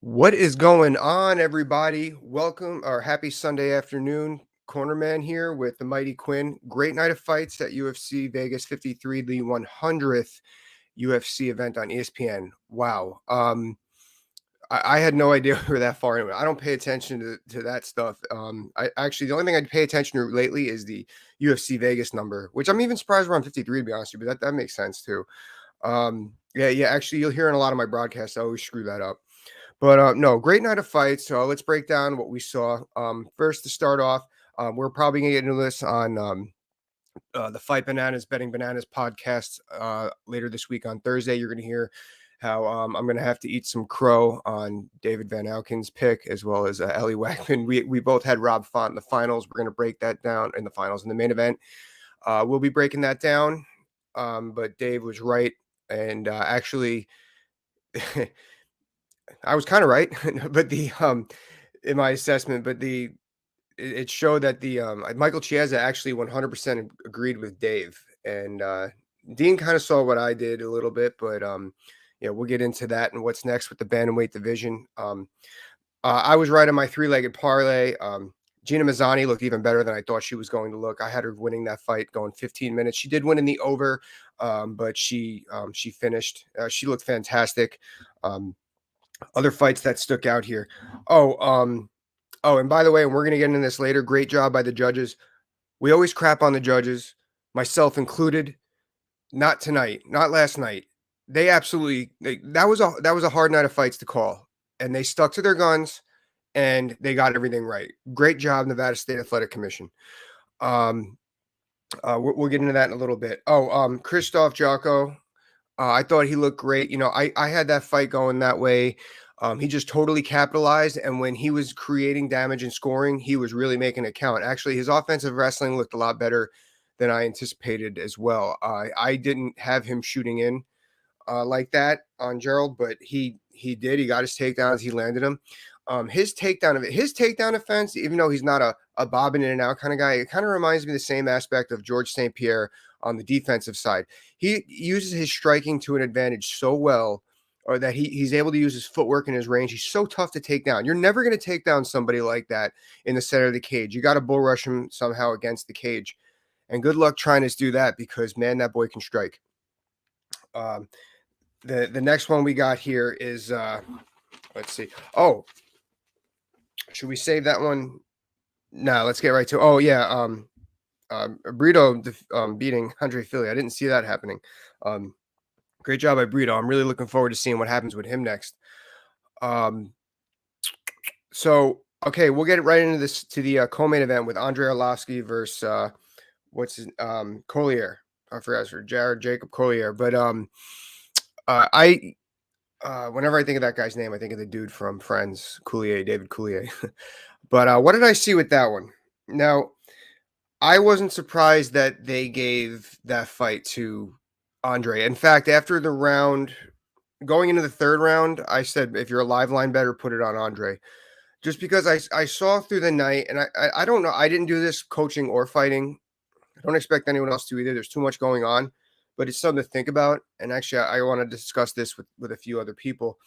What is going on, everybody? Welcome or happy Sunday afternoon. Cornerman here with the Mighty Quinn. Great night of fights at UFC Vegas 53, the 100th UFC event on ESPN. Wow. I had no idea we were that far into it. I don't pay attention to that stuff. I actually the only thing I pay attention to lately is the UFC Vegas number, which I'm even surprised we're on 53 to be honest with you, but that makes sense too. Yeah. Actually, you'll hear in a lot of my broadcasts, I always screw that up. But no, great night of fights. So let's break down what we saw. First, to start off, we're probably going to get into this on the Fight Bananas Betting Bananas podcast later this week on Thursday. You're going to hear how I'm going to have to eat some crow on David Van Alken's pick as well as Ellie Wagman. We both had Rob Font in the finals. We're going to break that down in the finals. In the main event, we'll be breaking that down. But Dave was right. And actually, I was kind of right, but the in my assessment, but it showed that the Michael Chiesa actually 100% agreed with Dave, and Dean kind of saw what I did a little bit, but yeah, we'll get into that and what's next with the bantamweight division. I was right on my three-legged parlay. Gina Mazzani looked even better than I thought she was going to look. I had her winning that fight, going 15 minutes. She did win in the over, but she finished. She looked fantastic. Other fights that stuck out here. And by the way, and we're gonna get into this later. Great job by the judges. We always crap on the judges, myself included. Not tonight, not last night. They absolutely that was a hard night of fights to call, and they stuck to their guns and they got everything right. Great job, Nevada State Athletic Commission. We'll get into that in a little bit. Christoph Jotko. I thought he looked great. You know, I had that fight going that way. He just totally capitalized. And when he was creating damage and scoring, he was really making it count. Actually, his offensive wrestling looked a lot better than I anticipated as well. I didn't have him shooting in like that on Gerald, but he did. He got his takedowns. He landed them. His takedown offense, even though he's not a bobbing in and out kind of guy, it kind of reminds me of the same aspect of George St. Pierre on the defensive side. He uses his striking to an advantage so well, or that he's able to use his footwork and his range. He's so tough to take down. You're never going to take down somebody like that in the center of the cage. You got to bull rush him somehow against the cage. And good luck trying to do that because, man, that boy can strike. The next one we got here is, let's see. Oh, should we save that one? No, let's get right to. Oh yeah, Brito beating Andre Philly. I didn't see that happening. Great job by Brito. I'm really looking forward to seeing what happens with him next. So okay, we'll get right into this to the co-main event with Andrei Arlovski versus Collier. I forgot for Jared Jacob Collier, but whenever I think of that guy's name, I think of the dude from Friends, Coulier, David Coulier. But what did I see with that one? Now, I wasn't surprised that they gave that fight to Andre. In fact, after the round, going into the third round, I said, if you're a live line better, put it on Andre. Just because I saw through the night, and I don't know, I didn't do this coaching or fighting. I don't expect anyone else to either. There's too much going on, but it's something to think about. And actually, I want to discuss this with a few other people.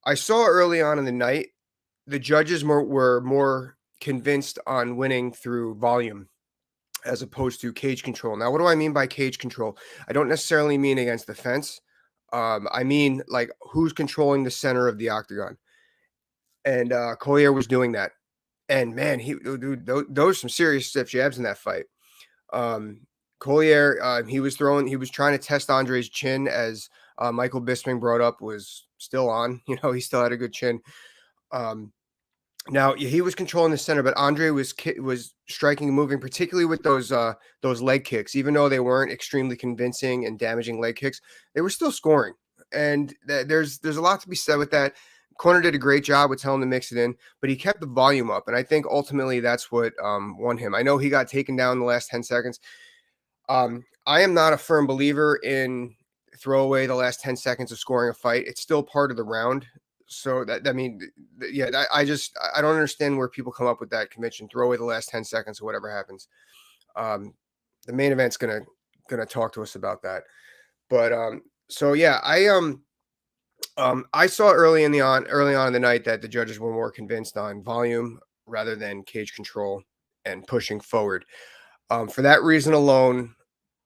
I saw early on in the night, the judges were more convinced on winning through volume as opposed to cage control. Now, what do I mean by cage control? I don't necessarily mean against the fence. I mean like who's controlling the center of the octagon. And Collier was doing that. And man, those some serious stiff jabs in that fight. Collier, he was trying to test Andre's chin, as Michael Bisping brought up, was still on. You know, he still had a good chin. Now he was controlling the center, but Andre was striking and moving, particularly with those leg kicks. Even though they weren't extremely convincing and damaging leg kicks, they were still scoring. And there's a lot to be said with that. Corner did a great job with telling him to mix it in, but he kept the volume up, and I think ultimately that's what won him. I know he got taken down in the last 10 seconds. I am not a firm believer in throw away the last 10 seconds of scoring a fight. It's still part of the round. So I don't understand where people come up with that convention. Throw away the last 10 seconds or whatever happens. The main event's gonna talk to us about that. But so yeah, I saw early on in the night that the judges were more convinced on volume rather than cage control and pushing forward. For that reason alone,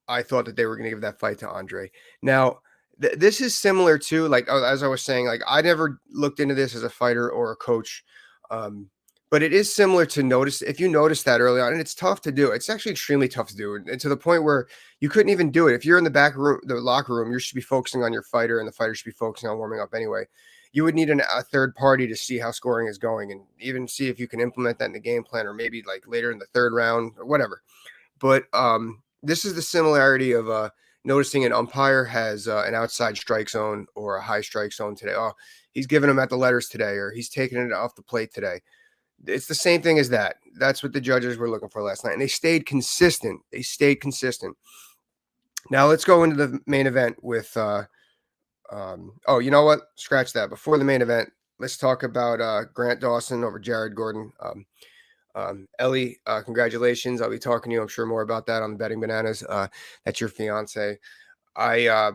I thought that they were gonna give that fight to Andre. Now, this is similar to, like, as I was saying, like, I never looked into this as a fighter or a coach, um, but it is similar to notice if you notice that early on, and it's tough to do. It's actually extremely tough to do, and to the point where you couldn't even do it. If you're in the back room the locker room, you should be focusing on your fighter, and the fighter should be focusing on warming up anyway. You would need a third party to see how scoring is going and even see if you can implement that in the game plan or maybe, like, later in the 3rd round or whatever. But this is the similarity of noticing an umpire has an outside strike zone or a high strike zone today. Oh, he's giving them at the letters today, or he's taking it off the plate today. It's the same thing as that. That's what the judges were looking for last night, and they stayed consistent. They stayed consistent. Now let's go into the main event with. Oh, you know what? Scratch that. Before the main event, let's talk about Grant Dawson over Jared Gordon. Ellie, congratulations. I'll be talking to you, I'm sure, more about that on Betting Bananas. That's your fiance. I uh,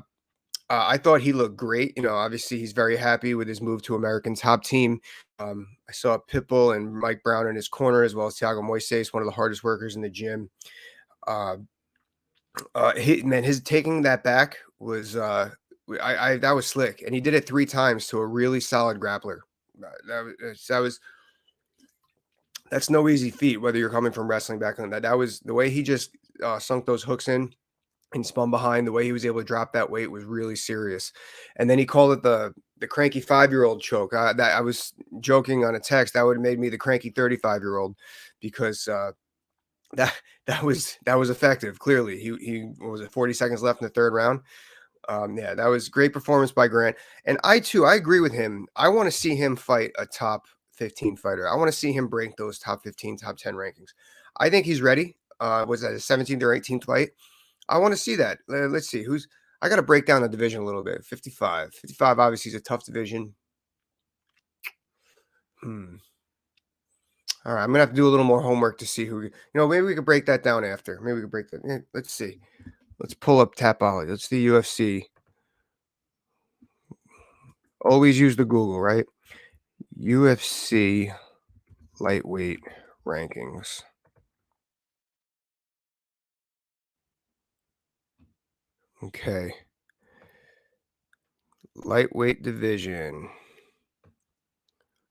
I thought he looked great. Obviously, he's very happy with his move to American Top Team. I saw Pitbull and Mike Brown in his corner, as well as Thiago Moises, one of the hardest workers in the gym. Uh, his taking that back was that was slick, and he did it 3 times to a really solid grappler. That was that's no easy feat, whether you're coming from wrestling background. That was the way he just sunk those hooks in and spun behind. The way he was able to drop that weight was really serious. And then he called it the cranky 5-year-old choke. That I was joking on a text. That would have made me the cranky 35-year-old because that that was effective. Clearly, he what was it 40 seconds left in the 3rd round. Yeah, that was great performance by Grant. And I agree with him. I want to see him fight a top 15 fighter. I want to see him break those top 15, top 10 rankings. I think he's ready. Was that his 17th or 18th fight? I want to see that. Let's see who's. I got to break down the division a little bit. 55. 55 obviously is a tough division. Hmm. All right, I'm gonna have to do a little more homework to see who. Maybe we could break that down after. Maybe we could break that. Let's see. Let's pull up Tapology. Let's see UFC. Always use the Google, right? UFC lightweight rankings. Okay. Lightweight division.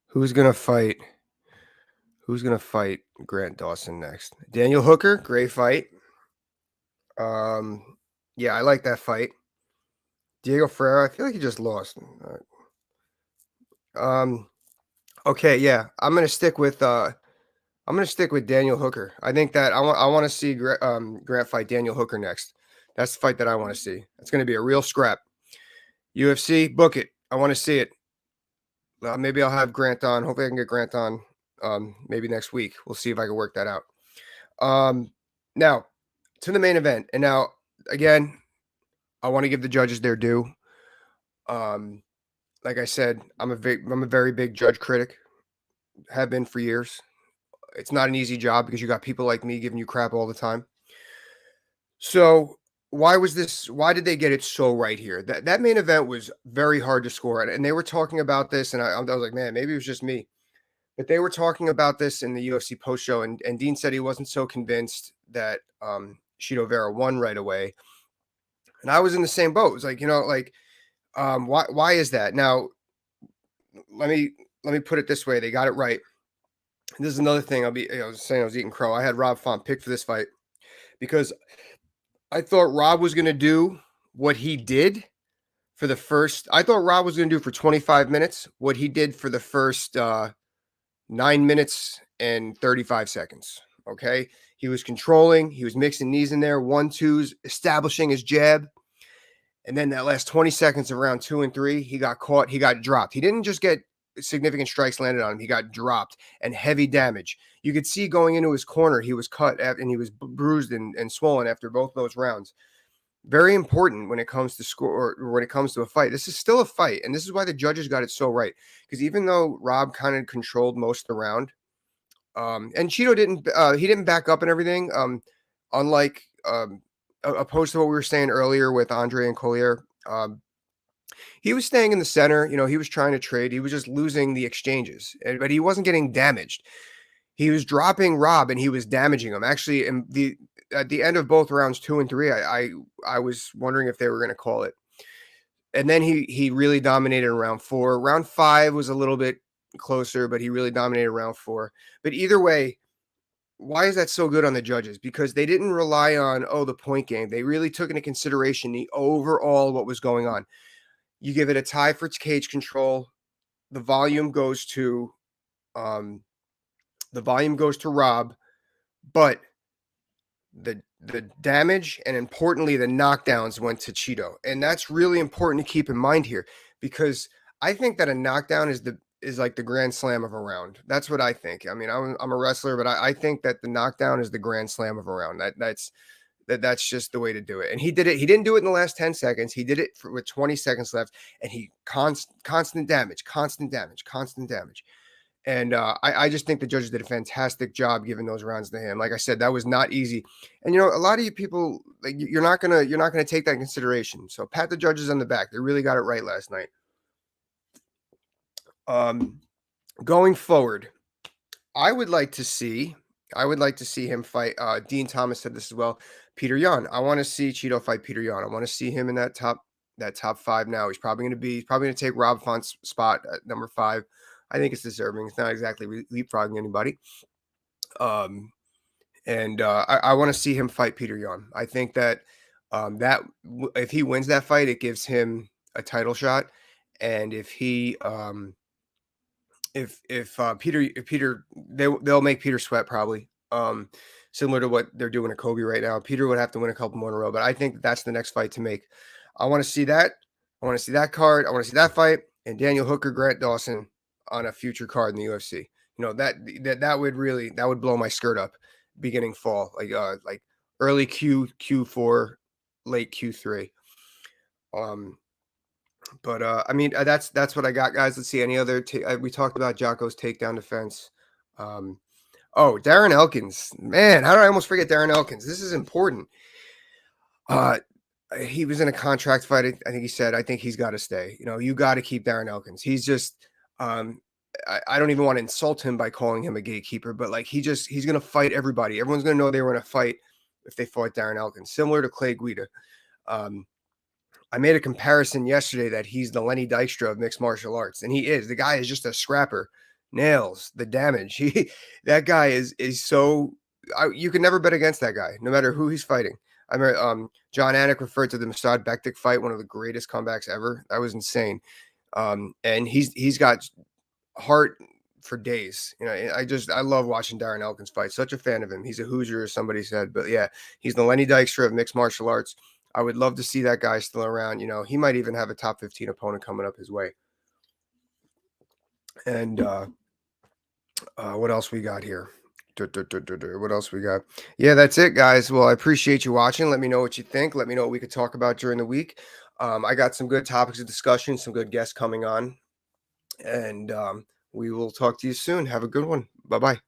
Who's gonna fight? Who's gonna fight Grant Dawson next? Daniel Hooker, great fight. Yeah, I like that fight. Diego Ferreira, I feel like he just lost. Um, okay, yeah, I'm gonna stick with Daniel Hooker. I think that I want to see Grant fight Daniel Hooker next. That's the fight that I want to see. It's gonna be a real scrap. UFC, book it. I want to see it. Maybe I'll have Grant on. Hopefully, I can get Grant on. Maybe next week. We'll see if I can work that out. Now to the main event, and now again, I want to give the judges their due. Um, like I said, I'm a very big judge critic. Have been for years. It's not an easy job because you got people like me giving you crap all the time. So why did they get it so right here? That main event was very hard to score, and they were talking about this, and I was like, man, maybe it was just me. But they were talking about this in the UFC post show, and Dean said he wasn't so convinced that Chito Vera won right away. And I was in the same boat. It was like, why is that? Now, let me put it this way: they got it right. This is another thing. I was saying I was eating crow. I had Rob Font picked for this fight because I thought Rob was going to do what he did for the first. I thought Rob was going to do for 25 minutes what he did for the first 9 minutes and 35 seconds. Okay. He was controlling, he was mixing knees in there, 1-2s, establishing his jab. And then that last 20 seconds of round 2 and 3, he got caught, he got dropped. He didn't just get significant strikes landed on him, he got dropped and heavy damage. You could see going into his corner, he was cut and he was bruised and swollen after both those rounds. Very important when it comes to score or when it comes to a fight. This is still a fight, and this is why the judges got it so right. Because even though Rob kind of controlled most of the round, and Cheeto didn't back up and everything. Unlike opposed to what we were saying earlier with Andre and Collier. He was staying in the center, he was trying to trade. He was just losing the exchanges, but he wasn't getting damaged. He was dropping Rob and he was damaging him. Actually, in the at the end of both rounds 2 and 3, I was wondering if they were gonna call it. And then he really dominated in round 4. Round 5 was a little bit closer, but he really dominated round 4. But either way, why is that so good on the judges? Because they didn't rely on, the point game. They really took into consideration the overall what was going on. You give it a tie for its cage control. The volume goes to um, Rob, but the damage and importantly the knockdowns went to Cheeto, and that's really important to keep in mind here because I think that a knockdown is like the grand slam of a round. That's what I think. I mean, I'm a wrestler, but I think that the knockdown is the grand slam of a round. That's just the way to do it. And he did it. He didn't do it in the last 10 seconds. He did it with 20 seconds left, and he constant damage, constant damage, constant damage. And I just think the judges did a fantastic job giving those rounds to him. Like I said, that was not easy. And a lot of you people, like, you're not gonna take that in consideration. So pat the judges on the back. They really got it right last night. Going forward, I would like to see him fight. Dean Thomas said this as well. Peter Yan. I want to see Cheeto fight Peter Yan. I want to see him in that top 5 now. He's probably going to take Rob Font's spot at number 5. I think it's deserving. It's not exactly leapfrogging anybody. And I want to see him fight Peter Yan. I think that if he wins that fight, it gives him a title shot. And if he if Peter they'll make Peter sweat probably. Similar to what they're doing to Kobe right now. Peter would have to win a couple more in a row, but I think that's the next fight to make. I want to see that. I want to see that card. I want to see that fight and Daniel Hooker, Grant Dawson on a future card in the UFC. That would blow my skirt up beginning fall, like early Q4, late Q3. But I mean, that's what I got, guys. Let's see any other. We talked about Jotko's takedown defense. Darren Elkins, man, how did I almost forget Darren Elkins? This is important. He was in a contract fight. I think he said, I think he's got to stay. You got to keep Darren Elkins. He's just, I don't even want to insult him by calling him a gatekeeper, but like he's going to fight everybody. Everyone's going to know they were in a fight if they fought Darren Elkins, similar to Clay Guida. I made a comparison yesterday that he's the Lenny Dykstra of mixed martial arts, and he is. The guy is just a scrapper. Nails the damage. That guy is so. You can never bet against that guy, no matter who he's fighting. I remember John Anik referred to the Masad Bektik fight, one of the greatest comebacks ever. That was insane. And he's got heart for days. I love watching Darren Elkins fight. Such a fan of him. He's a Hoosier, as somebody said. But yeah, he's the Lenny Dykstra of mixed martial arts. I would love to see that guy still around. He might even have a top 15 opponent coming up his way. And what else we got here? What else we got? Yeah, that's it, guys. Well, I appreciate you watching. Let me know what you think. Let me know what we could talk about during the week. I got some good topics of discussion, some good guests coming on. And we will talk to you soon. Have a good one. Bye-bye.